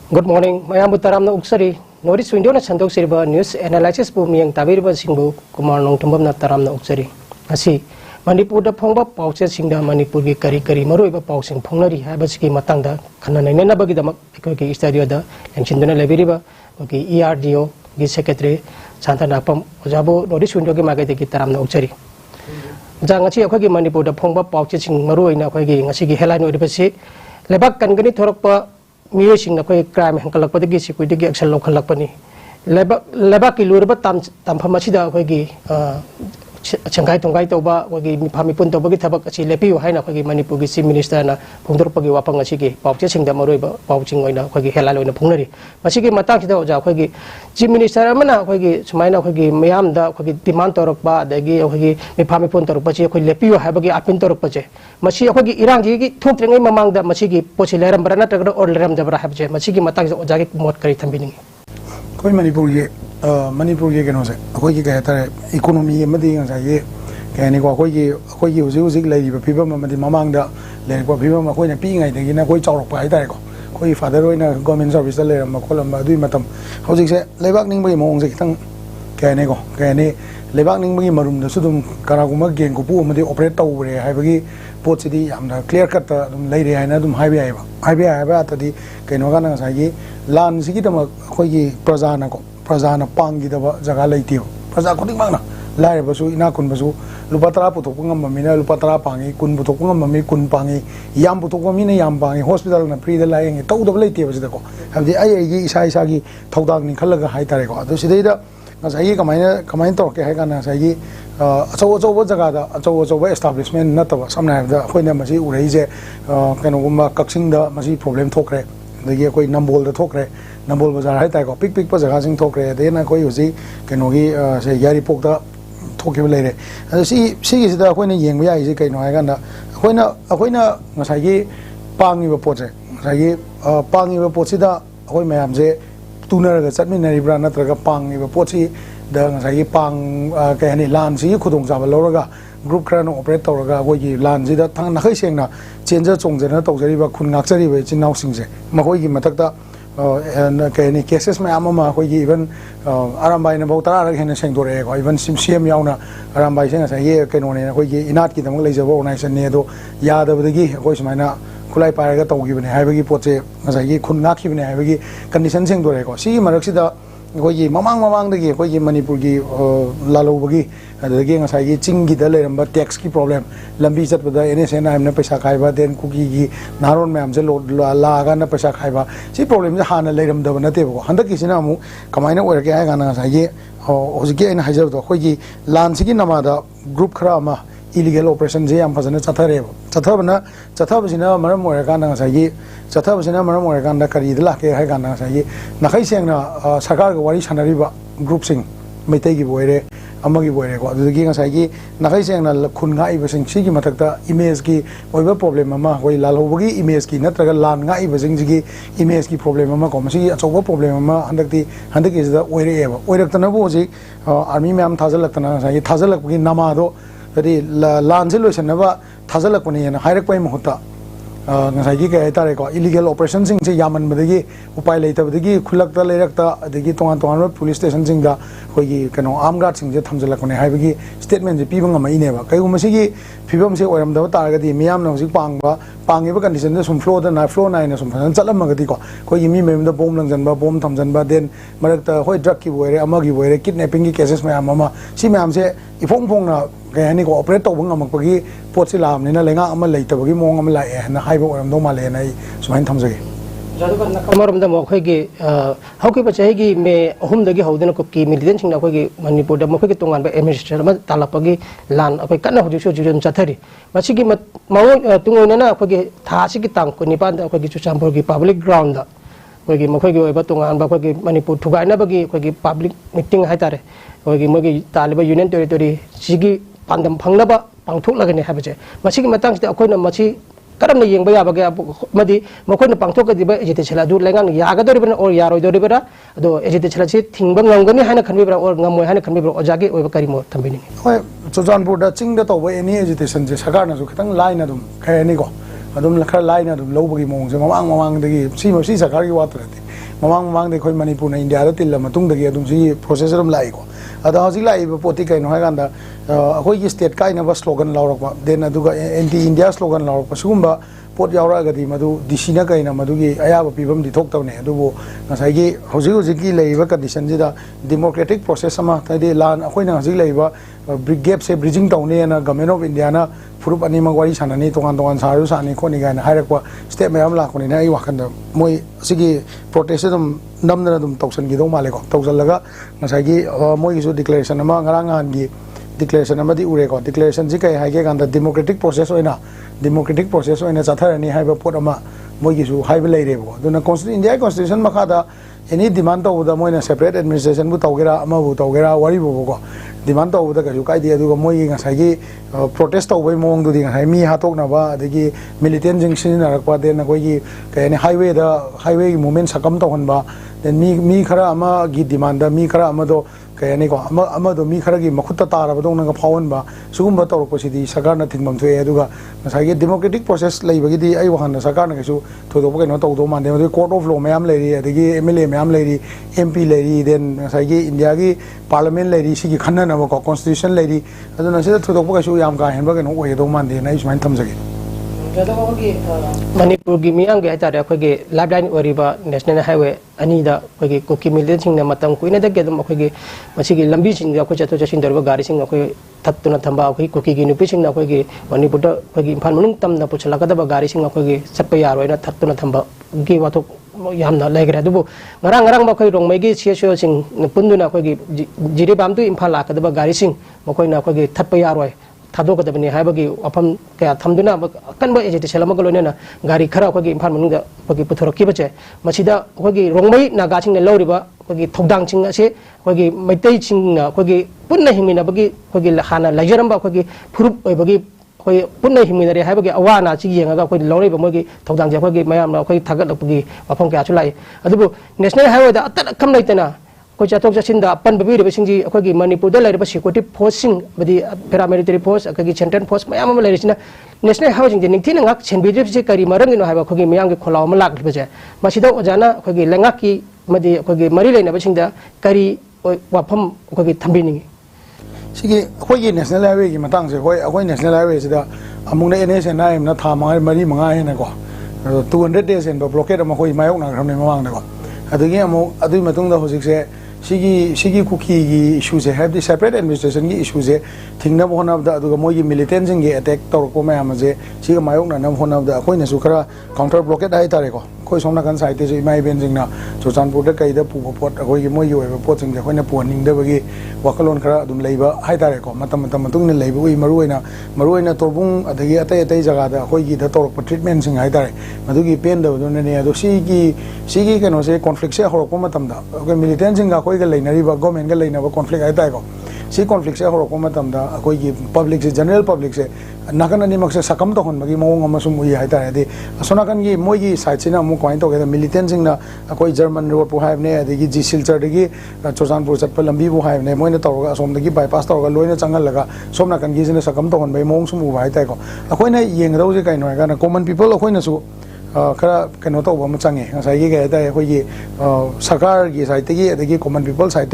Good morning. Mayam Butaram na uksari. Notice window na sandok sirba news analysis po miyang tabiriba singbo Kumar Nongthombam na taram na uksari. Asi Manipur da phongba pauche singda Manipur gi kari maruiba pausing phongnari habasiki matangda khananai na bagi damak ekoi studio da lengchinduna lebiriba oki ERDO gi secretary Shanta Nahakpam ojabo notice window gi magai de taram na uksari. Jangachi ekoi gi Manipur da phongba pauche sing maruina ekoi gi ngasi gi headline oribasi lebak kangani thorokpa Music na koi crime hangkalak pati gisi koi digi action lokal lak pani leba ki lurba tam phamachida koi gi changkai tongkai toba koi gi phami pun toba gi thabak achi lepi hai na koi gi Manipur gi chief minister na phongdor pagi wapang achi gi pauche singda maroi ba pauching oina koi gi helal oina phongnari machi gi matang chida oja koi gi chief minister amana koi gi sumaina koi gi mayam da koi gi demand torok ba adagi koi gi mi phami pun torok pa chi koi lepi hai ba gi apin torok pa che machi koi gi irang ji gi thok trengai mamang da machi gi pochi leram barana tagra or leram jabra ha che machi gi matang oja gi mot kari thambini koi Manipur ye keno se koi gi ka tare economy amadi nga ye kani ko koi gi uzi lai ba phiba amadi mamang da le ko phiba ma koi na pi ngai de na koi chaurok pa ai tare ko koi father oina government service le ma kolam ba dui matam hojik se lebak ning ba mong se tang kani lebak ning ba marum da sudum karaguma gen ko pu amadi operate taw re hai ba gi pot sidi yamna clear cut dum lai re hai na dum hai ba ta di keno ga na sa gi lan sigi dama koi gi prajana pangi daba jaga laitio praja koding mangna lai basu ina kun basu lupatra putok ngam mina lupatra pangi kun putok ngam mi kun pangi yam putok mina yam pangi hospital na free da lai ngi tau daba laitio basu ko habdi ai gi isa gi thodang ni khalaga hai tare ko adu sidai da ngasai kamain tor ke hai kana sai gi achaw jaga da achaw establishment na taba samna da khoina masi urei je kano gumba kaksing da masi problem thokre dagi koi nambol da thokre nambol bazar hai tai ko pik jaga sing thokre de na koi uji keno gi se yari pok da thokhe leire si gi da koi na yeng ya ji kai no hai ganda akoina ngasai gi pangi ba poche ngasai gi pangi ba pochi da koi mayam je tunar ga chatmi nari bra na traga pangi ba pochi da ngasai gi pang kai ni lan si khudong ja ba loraga group krano operate toraga koi gi lan ji da thang na khai seng na chenja chongjena tawjari ba khun ngak chari ba chinau singse makoi gi matak da kani cases ma ama koi gi even arambai na bau tara hena sengdore ko even sim yauna arambai senga sa ye keno ne koi gi inat ki damang leijabo organization ne do yada badagi koi sumaina khulai paraga tawgi bane haibagi poche ngasa gi khun ngak ki bane haibagi condition sengdore ko si marak sida koi gi mamang dagi koi gi Manipur gi lalo bagi adagi ngasa gi ching gi dale ramba tax ki problem lambi chat bada NSN na paisa khaiba den kuki gi naron mam je la ga na paisa khaiba si problem ja hana leiram da banate ko handa ki sina mu kamaina oir ke ga na sa gi hojiki ina hajar do koi gi lan sigi nama da group khara ma illegal operation je am phajana chathabana maram oir ga na sa gi chathabana maram oir ga na kari dala ke ha ga na sa gi nakhai seng na sarkar ga wari sanari ba group sing meitai gi boire amagi boire ko adagi ngasai gi nakhai seng na khun ngai ba sing si gi mathakta image gi oiba problem ama hoi lalhobagi image gi natraga lan ngai ba sing gi image gi problem ama ko masi achoba problem ama handaki da oire eba oiraktana bo ji army ma'am thajalakna ngasai thajalak gi nama do adi lan solution na ba thajalak ni na hairak pai mahuta ngasai gi ka tare ko illegal operation sing se yaman badagi upai leita badagi khulakta leirakta adagi tongan police station sing da koi gi kano amgat sing je thamjalak ne haibagi statement je pibang ama ine ba kai gumasi gi phibam se oiram da taragadi miyam na hosik pangi ba condition de sum flow na ina sum phan chalam magadi ko koi gi mi mem da bom langjan ba bom thamjan ba den marakta hoi drug ki boire amagi boire kidnapping gi cases ma si ma'am se ifong na kaya ni ko operate to bang amak pagi pot silam ni na lenga ama leita bagi mong ama la na haibo oram do ma le na sumain thamjage jadu kan kamarum da mo khoi gi hauki ba chai gi me ahum da gi haudena ko ki militan sing na khoi gi Manipur da mo khoi gi tongan ba administrator ma talapagi lan apai kana hoju so jurem chathari machi gi mawo tungoi na khoi gi tha si gi tang ko nipan da khoi gi chuchampur gi public ground da khoi gi mo khoi gi ba tongan ba khoi gi Manipur thugai na bagi khoi gi public meeting hai tare khoi gi mo gi taliba union territory sigi pandam phangnaba pangthok lagani habaje masi gi matang sta akoina masi karamna yengba ya bage madi makoina pangthok ka diba ejite chela du lengang ya ga dori bana or yaroi dori bana ado ejite chela si thingba ngangani hana khanbi bra or ngamoi hana khanbi bra ojagi oiba karimo thambini hoi chojanpur da chingda to ba any agitation je sakar na su khitang line adum khay ni ko adum lakhar line adum lobagi mong je mamang dagi si sakar gi watrati ममांग देखो Manipur India तिल process लाइको हजिक लाइब पोटी कई अखोई state काइनब स्लोगन लौरप देन एंटी इंडिया स्लोगन लौरप सिगुब पोट यागदी डीसीना कई मधुगी अयाब पीबम दिथोक्तबने हजिक कंडीशन डेमोक्रेटिक प्रोसेस लान अखोइना हजिक गैप से ब्रिजिंग तौने गवर्नमेंट ऑफ इंडिया फुरुप अनीमक वारी सानी तोान तोान सारू सानी खोनी स्टेप मैम लाखनी वाखन मोई प्रोटेस्ट नमदना तौसनगीदो मालेको तौसलगी मोईसु डिक्लेरेशन की डिक्लेरेशन उरेको डिक्लेरेशन से कई है डेमोक्रेटिक प्रोसेस चाथरनी पोट मोईसु लेरेबो इंडिया कॉन्स्टिट्यूशन मखादा एनी डिमांड तौद मोइना सेपरेट एडमिनिस्ट्रेशन तौगेरा तौगेरा वारीबोको डिमांड तौद कई कायदे मोई प्रोटेस्ट तौब मौदी मी हाथोनब मिलिटेंट सिजनरप देन अखोई कई हाईवे मूवमेंट सकम तौहनब देन मी खरा की डिमांड मी खरा कई मी खर की मखुत तारबदों फाउनब सिगुब तौरपी सरकार थिंबम थोड़े डेमोक्रेटिक प्रोसेस लेबी वहां सरकार कई थोड़ो कई तौद मानते कोर्ट ऑफ लॉ मैम लेरी MLA मैम लेरी MP लेरी देन इंडिया की पार्लियामेंट लेरी खननबको कॉन्स्टिट्यूशन लेरी थोड़ो कई का हेब कई मानते सूमाय थमजगे मणिपुर की मियाम के हाइतारे अखोगे लाइफलाइन ओरिबा नेशनल हाईवे अनीदा अखोगे कुकी मिलिटेंट सिंह मतम कुइना दगे दम अखोगे मसिगी लंबी सिंह अखो चतो चसिन दरबा गाड़ी सिंह अखोगे थत्तुना थंबा अखोगे कुकी की नुपी सिंह अखोगे मणिपुर दा अखोगे इम्फाल मनुंग तमना पुछलाकदबा गाड़ी सिंह अखोगे चप्पा यारोइना थत्तुना थंबा गी वाथो यामना लेगरे अदुबो ngarang ngarang अखोगे रोंगमैगी CSO Singh पुंदुना अखोगे Jiribam तु इम्फाल लाकदबा गाड़ी सिंह मखोइना अखोगे थत्पा यारोइ थादोकदबनी हाइबगी वफम क्या थमदुना कनब एजिटेशन लोनना गाड़ी खरा अखोगी इम्फाल मनुंग अखोगी पुथोरकीबचे मसिदा अखोगी रोंगमै नागासिंग लौरिबा अखोगी थौदांगसिंग असे अखोगी मैतैसिंग अखोगी पुन्ना हिमिनबगी अखोगी हाना लैजरंबा अखोगी फुरुप ओइबगी अखोई पुन्ना हिमिनरे हाइबगी अवाना छि येंगा अखोई लौरिबा मोगी थौदांग अखोगी मयाम अखोई थागतलपगी वफम क्या लाई अदुबु नेशनल हाईवे दा अतल खम लैतना कोई चतोक चसिन अपन बीरबी अखोगी Manipur security force paramilitary force अखोगी सेंट्रल फोर्स मैम लेना नेशनल हाईवे निथीना सेंबीद्रीबी करी मरंगिनो है अखोगी मियाम खोलाव लाक्लिबजे ओजाना अखोगी लेंगाकी अखोगी मरी लेनबसिंदा करी वाफम अखोगी थंबीनिंगी अखोगी नेशनल हाईवे की मतंग से अखोई नेशनल हाईवे से अमुक NHNI था मरी मंगा हेनको 200 days एन ब्लॉकेट अखोई मायोक्नाख्रबने ममांगदको हजिसे सिगी कुकी की इशू से है सेपरेट एडमिनिस्ट्रेशन की इशू से थिंगनब होनबद मोई मिलिटेंट की अटैक तौरप मैम से मायोक्नब होनबद अखोइनसु खरा काउंटर ब्लॉकेट हाइतारेको अखोई सोम नाकन साइड से इमा इबेनजिंगना चुरचानपुर कईद पुब पोट अखोई मोई पोटिंग अखोइना पुहनिंगदबगी वखलोन खरा अदुम लेबा हाइतारेको मतम मतम मतुंगने लेबगी मरुइना तोरबुंग अदगी अतै अतै जगह अखोई तौरप ट्रीटमेंट सिंग हाइतारे मदुगी पेंदबदुनने अदो सिगी कनो से कॉन्फ्लिक्ट से हरप मतमदा अखोई मिलिटेंट सिंग अखोई लेनरीबा गवर्नमेंट लेनब कॉन्फ्लिक्ट हाइतारेको सी कॉन्फ्लिक्ट से हरप मतमदा अखोई पब्लिक से जनरल पब्लिक से नाकन अनिमक से सकम तौहनबगी मौंग अमसुम उइ हाइतारे असोनाकन की मोई साइड से अमुक कमाइन तौगे मिलिटेंट सिंगना अखोई जर्मन रोड पु हाइबने अदगी जी सिलचरदगी चुरचानपुर चटप लंबी पु हाइबने मोइना तौरगा असोमदगी बाईपास तौरगा लोइना चंगलगा सोम नाकन की जिने सकम तौहनबई मौंग सुम उ हाइतारेको अखोइना येंगदौजे कइनो हाइगाना कॉमन पीपल अखोइनासु खरा कनो तौब अमा चंगे गसाई की कई सरकार की साइड कॉमन पीपल साइड